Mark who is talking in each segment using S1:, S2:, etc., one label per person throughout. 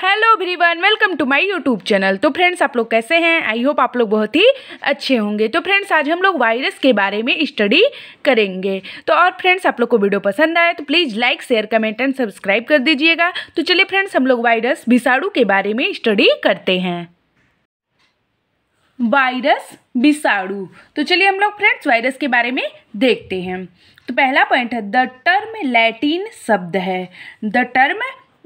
S1: Hello everyone, welcome to my YouTube channel. तो friends, आप लोग कैसे हैं? आई होप आप लोग बहुत ही अच्छे होंगे। तो फ्रेंड्स, आज हम लोग वायरस के बारे में स्टडी करेंगे। तो और फ्रेंड्स, आप लोग को वीडियो पसंद आए तो please like, share, comment and subscribe कर दीजिएगा। तो चलिए फ्रेंड्स, हम लोग वायरस विषाणु के बारे में स्टडी करते हैं। वायरस विषाणु। तो चलिए हम लोग फ्रेंड्स वायरस के बारे में देखते हैं। तो पहला पॉइंट है, द टर्म लैटिन शब्द है। द टर्म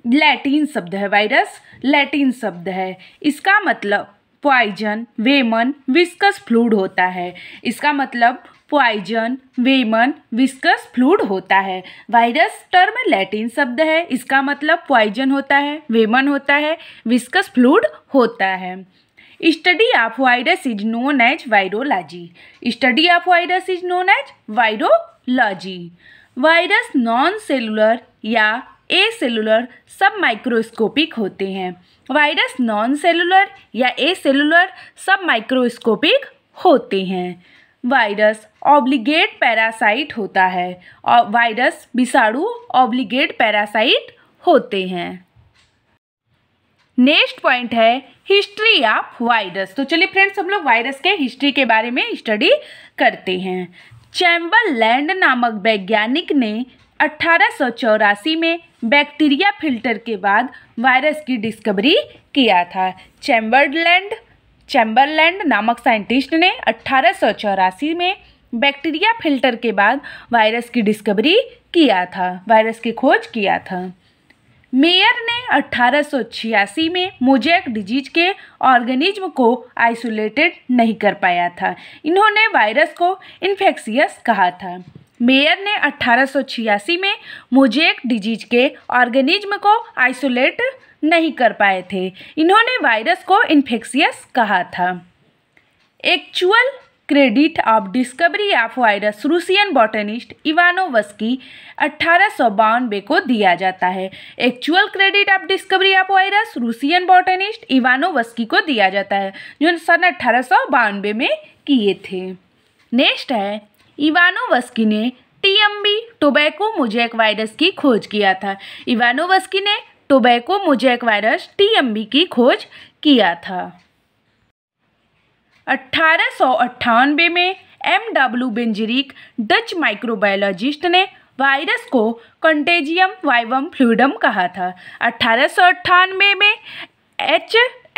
S1: लैटिन शब्द है। वायरस लैटिन शब्द है। इसका मतलब पॉइजन, वेमन, विस्कस फ्लूइड होता है। इसका मतलब पॉइजन, वेमन, विस्कस फ्लूइड होता है। वायरस टर्म लैटिन शब्द है। इसका मतलब पॉइजन होता है, वेमन होता है, विस्कस फ्लूइड होता है। Study of virus is known as virology. Study of virus is known as virology. Virus non cellular या ए सेलुलर सब माइक्रोस्कोपिक होते हैं। वायरस नॉन सेलुलर या ए सेलुलर सब माइक्रोस्कोपिक होते हैं। वायरस ऑब्लिगेट पैरासाइट होता है और वायरस विषाणु ऑब्लिगेट पैरासाइट होते हैं। नेक्स्ट पॉइंट है, हिस्ट्री ऑफ वायरस। तो चलिए फ्रेंड्स, हम लोग वायरस के हिस्ट्री के बारे में स्टडी करते हैं। चैम्बरलैंड नामक वैज्ञानिक ने 1884 में बैक्टीरिया फिल्टर के बाद वायरस की डिस्कवरी किया था। चैम्बरलैंड नामक साइंटिस्ट ने 1884 में बैक्टीरिया फिल्टर के बाद वायरस की डिस्कवरी किया था, वायरस की खोज किया था। मेयर ने 1886 में मोज़ेक डिजीज के ऑर्गेनिज्म को आइसोलेटेड नहीं कर पाया था। इन्होंने वायरस को इन्फेक्शियस कहा था। मेयर ने 1886 में मोज़ेक डिजीज के ऑर्गेनिज्म को आइसोलेट नहीं कर पाए थे। इन्होंने वायरस को इन्फेक्शियस कहा था। Actual credit of discovery of virus Russian botanist Ivanovsky 1892 को दिया जाता है। Actual credit of discovery of virus Russian botanist Ivanovsky को दिया जाता है, जो सन 1892 में किए थे। नेक्स्ट है, इवानोवस्की ने टीएमबी टोबैको मोज़ेक वायरस की खोज किया था। इवानोवस्की ने टोबैको मोज़ेक वायरस टीएमबी की खोज किया था। 1898 में एमडब्ल्यू बेंजेरिक डच माइक्रोबायोलॉजिस्ट ने वायरस को कंटेजियम वाइवम फ्लूइडम कहा था। 1898 में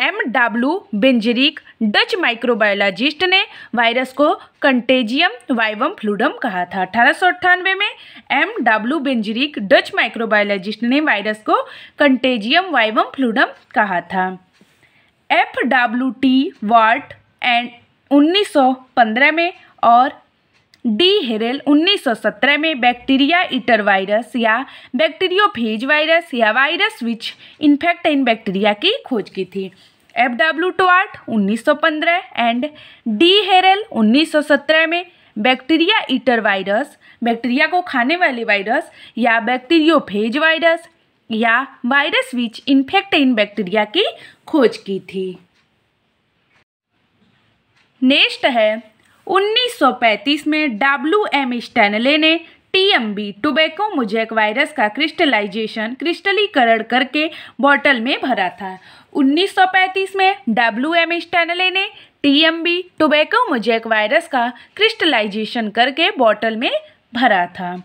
S1: एमडब्ल्यू बेंजेरिक डच माइक्रोबायोलॉजिस्ट ने वायरस को कंटेजियम वाइवम फ्लूइडम कहा था। 1898 में एमडब्ल्यू बेंजेरिक डच माइक्रोबायोलॉजिस्ट ने वायरस को कंटेजियम वाइवम फ्लूइडम कहा था। एफडब्ल्यूटी वार्ट एंड 1915 में और डी हेरेल 1917 में बैक्टीरिया ईटर वायरस या बैक्टीरियोफेज वायरस या virus which infect in bacteria की खोज की थी। एफडब्ल्यू टोआर्ट 1915 एंड डी हेरेल 1917 में बैक्टीरिया ईटर वायरस, बैक्टीरिया को खाने वाले वायरस या बैक्टीरियोफेज वायरस या virus which infect in bacteria की खोज की थी। नेक्स्ट है, 1935 में WM स्टैनले ने टीएमबी टोबैको मोज़ेक वायरस का क्रिस्टलीकरण करके बॉटल में भरा था। 1935 में WM स्टैनले ने टीएमबी टोबैको मोज़ेक वायरस का क्रिस्टलाइजेशन करके बॉटल में भरा था।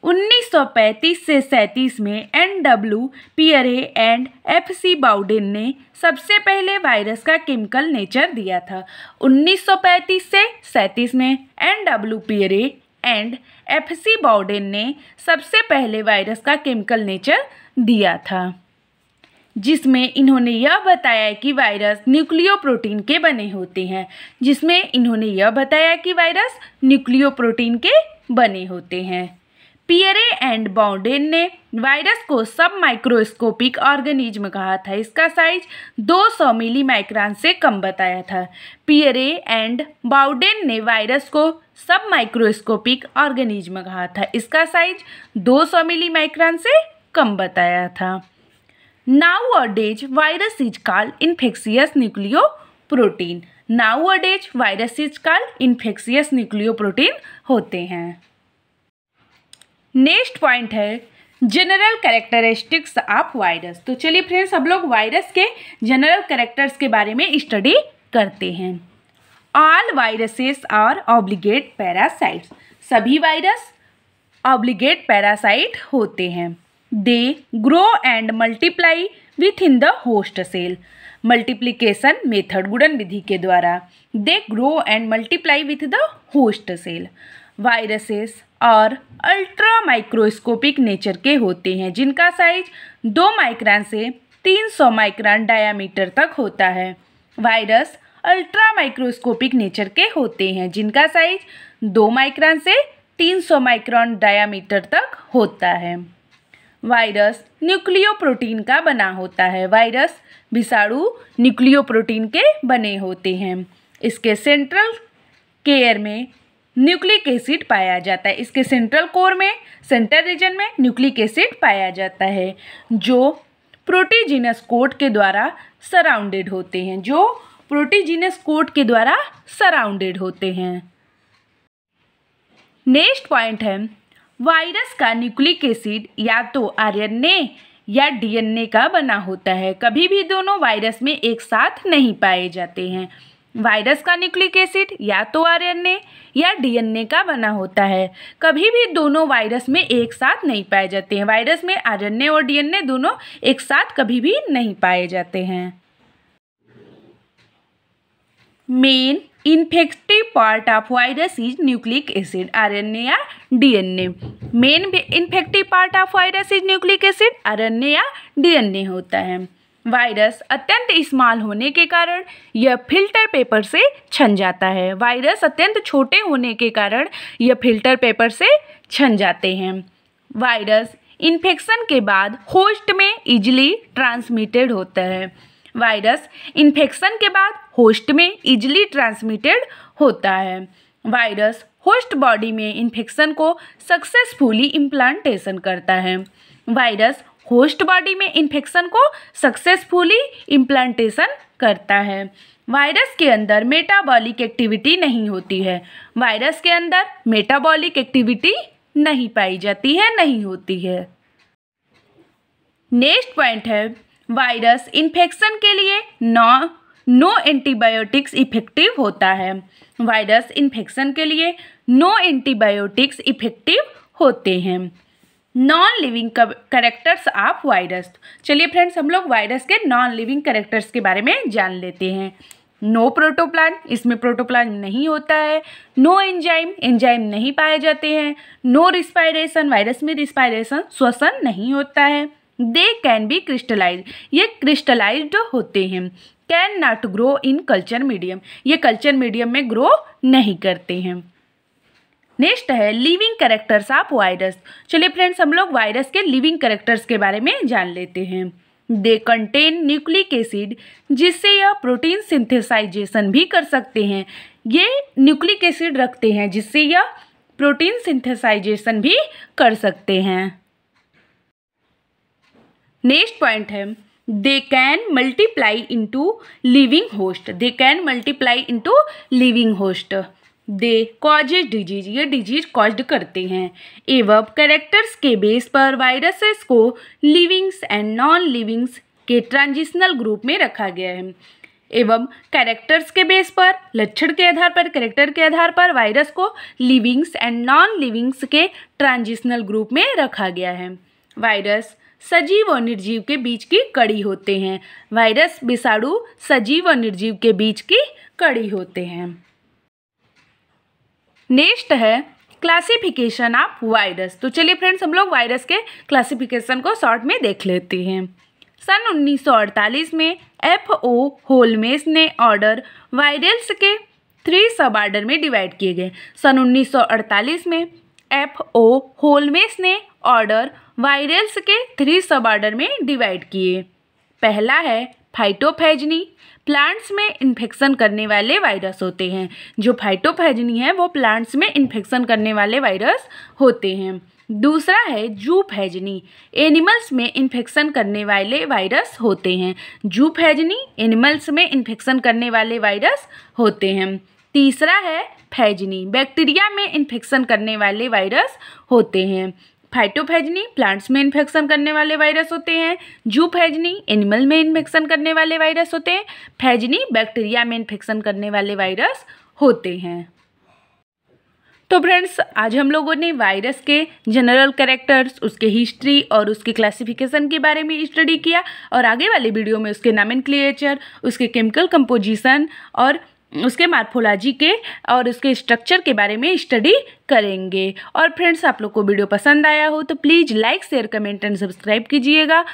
S1: 1935 से 37 में NW Pierre and FC Bowden ने सबसे पहले वायरस का केमिकल नेचर दिया था। 1935 से 37 में NW Pierre and FC Bowden ने सबसे पहले वायरस का केमिकल नेचर दिया था, जिसमें इन्होंने यह बताया कि वायरस न्यूक्लियोप्रोटीन के बने होते हैं। पियरे एंड बाउडेन ने वायरस को सब माइक्रोस्कोपिक ऑर्गेनिज्म कहा था। इसका साइज 200 मिली माइक्रोन से कम बताया था। पियरे एंड बाउडेन ने वायरस को सब माइक्रोस्कोपिक ऑर्गेनिज्म कहा था। इसका साइज 200 मिली माइक्रोन से कम बताया था। Nowadays virus is called infectious nucleoprotein. Nowadays virus is called infectious nucleoprotein होते हैं। नेक्स्ट पॉइंट है, जनरल कैरेक्टरिस्टिक्स ऑफ वायरस। तो चलिए फ्रेंड्स, सब लोग वायरस के जनरल कैरेक्टर्स के बारे में स्टडी करते हैं। All viruses are obligate parasites. सभी वायरस ऑब्लिगेट पैरासाइट होते हैं। They grow and multiply within the host cell. Multiplication method, गुणन विधि के द्वारा। They grow and multiply with the host cell. Viruses और अल्ट्रा माइक्रोस्कोपिक नेचर के होते हैं, जिनका साइज 2 माइक्रोन से 300 माइक्रोन डायामीटर तक होता है। वायरस अल्ट्रा माइक्रोस्कोपिक नेचर के होते हैं, जिनका साइज 2 माइक्रोन से 300 माइक्रोन डायामीटर तक होता है। वायरस न्यूक्लियोप्रोटीन का बना होता है। वायरस विषाणु न्यूक्लियोप्रोटीन के बने होते हैं। इसके सेंट्रल केयर में न्यूक्लिक एसिड पाया जाता है। इसके सेंट्रल कोर में, सेंटर रीजन में न्यूक्लिक एसिड पाया जाता है, जो प्रोटीजीनस कोट के द्वारा सराउंडेड होते हैं, जो प्रोटीजीनस कोट के द्वारा सराउंडेड होते हैं। नेक्स्ट पॉइंट है, वायरस का न्यूक्लिक एसिड या तो आरएनए या डीएनए का बना होता है। कभी भी दोनों वायरस में एक साथ नहीं पाए जाते हैं। वायरस का न्यूक्लिक एसिड या तो आरएनए या डीएनए का बना होता है। कभी भी दोनों वायरस में एक साथ नहीं पाए जाते हैं। वायरस में आरएनए और डीएनए दोनों एक साथ कभी भी नहीं पाए जाते हैं। Main infective part of virus is nucleic acid, RNA या DNA. Main infective part of virus is nucleic acid, RNA या डीएनए होता है। वायरस अत्यंत स्मॉल होने के कारण यह फिल्टर पेपर से छन जाता है। वायरस अत्यंत छोटे होने के कारण यह फिल्टर पेपर से छन जाते हैं। वायरस इन्फेक्शन के बाद होस्ट में इजीली ट्रांसमिटेड होता है। वायरस इन्फेक्शन के बाद होस्ट में इजीली ट्रांसमिटेड होता है। वायरस होस्ट बॉडी में इन्फेक्शन को सक्सेसफुली इम्प्लांटेशन करता है। वायरस होस्ट बॉडी में इन्फेक्शन को सक्सेसफुली इम्प्लांटेशन करता है। वायरस के अंदर मेटाबॉलिक एक्टिविटी नहीं होती है। वायरस के अंदर मेटाबॉलिक एक्टिविटी नहीं पाई जाती है, नहीं होती है। नेक्स्ट पॉइंट है, वायरस इन्फेक्शन के लिए नो एंटीबायोटिक्स इफेक्टिव होता है। वायरस इन्फेक्शन के लिए नो एंटीबायोटिक्स इफेक्टिव होते हैं। Non living characters of virus. चलिए फ्रेंड्स, हम लोग वायरस के नॉन लिविंग कैरेक्टर्स के बारे में जान लेते हैं। नो प्रोटोप्लाज्म, इसमें प्रोटोप्लाज्म नहीं होता है। नो एंजाइम, एंजाइम नहीं पाए जाते हैं। नो रिस्पायरेशन, वायरस में रिस्पायरेशन, श्वसन नहीं होता है। दे कैन बी क्रिस्टलाइज, ये क्रिस्टलाइज्ड होते हैं। Can not grow in culture medium, ये कल्चर मीडियम में ग्रो नहीं करते हैं। नेक्स्ट है लिविंग कैरेक्टर्स ऑफ वायरस। चलिए फ्रेंड्स, हम लोग वायरस के लिविंग कैरेक्टर्स के बारे में जान लेते हैं। दे कंटेन न्यूक्लिक एसिड, जिससे यह प्रोटीन सिंथेसाइजेशन भी कर सकते हैं। ये न्यूक्लिक एसिड रखते हैं जिससे यह प्रोटीन सिंथेसाइजेशन भी कर सकते हैं। नेक्स्ट पॉइंट है, they can multiply into living host. They can multiply into living host. They causes disease, ये डिजीज कॉज्ड करते हैं। एवं कैरेक्टर्स के बेस पर वायरसेस को लिविंग्स एंड नॉन लिविंग्स के ट्रांजिशनल ग्रुप में रखा गया है। एवं कैरेक्टर्स के बेस पर, लक्षण के आधार पर, कैरेक्टर के आधार पर वायरस को लिविंग्स एंड नॉन लिविंग्स के ट्रांजिशनल ग्रुप में रखा गया है। वायरस सजीव और निर्जीव के बीच की कड़ी होते हैं। वायरस विषाणु सजीव और निर्जीव के बीच की कड़ी होते हैं। नेक्स्ट है क्लासिफिकेशन ऑफ वायरस। तो चलिए फ्रेंड्स, हम लोग वायरस के क्लासिफिकेशन को शॉर्ट में देख लेते हैं। सन 1948 में FO होल्मेस ने ऑर्डर वायरल्स के 3 सब ऑर्डर में डिवाइड किए गए। सन 1948 में FO होल्मेस ने ऑर्डर वायरल्स के 3 सब ऑर्डर में डिवाइड किए। पहला है फाइटोफैजनी, प्लांट्स में इन्फेक्शन करने वाले वायरस होते हैं। जो फाइटोफैजनी है वो प्लांट्स में इन्फेक्शन करने वाले वायरस होते हैं। दूसरा है जूफैजनी, एनिमल्स में इन्फेक्शन करने वाले वायरस होते हैं। जूफैजनी एनिमल्स में इन्फेक्शन करने वाले वायरस होते हैं। तीसरा है फैजनी, बैक्टीरिया में इन्फेक्शन करने वाले वायरस होते हैं। फाइटोफैजनी प्लांट्स में इन्फेक्शन करने वाले वायरस होते हैं। जूफैजनी एनिमल में इन्फेक्शन करने वाले वायरस होते हैं। फैजनी बैक्टीरिया में इन्फेक्शन करने वाले वायरस होते हैं। तो फ्रेंड्स, आज हम लोगों ने वायरस के जनरल कैरेक्टर्स, उसके हिस्ट्री और उसके क्लासिफिकेशन के बारे में स्टडी किया और आगे वाले वीडियो में उसके नॉमेनक्लेचर, उसके केमिकल कंपोजिशन और उसके मार्फोलॉजी के और उसके स्ट्रक्चर के बारे में स्टडी करेंगे। और फ्रेंड्स, आप लोग को वीडियो पसंद आया हो तो please like, share, comment and subscribe कीजिएगा।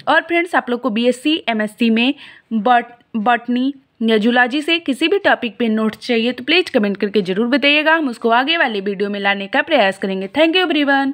S1: और फ्रेंड्स, आप लोग को बीएससी, एमएससी में बॉटनी या जूलॉजी से किसी भी टॉपिक पे नोट्स चाहिए तो प्लीज़ कमेंट करके ज़रूर बताइएगा। हम उसको आगे वाले वीडियो में लाने का प्रयास करेंगे। Thank you everyone.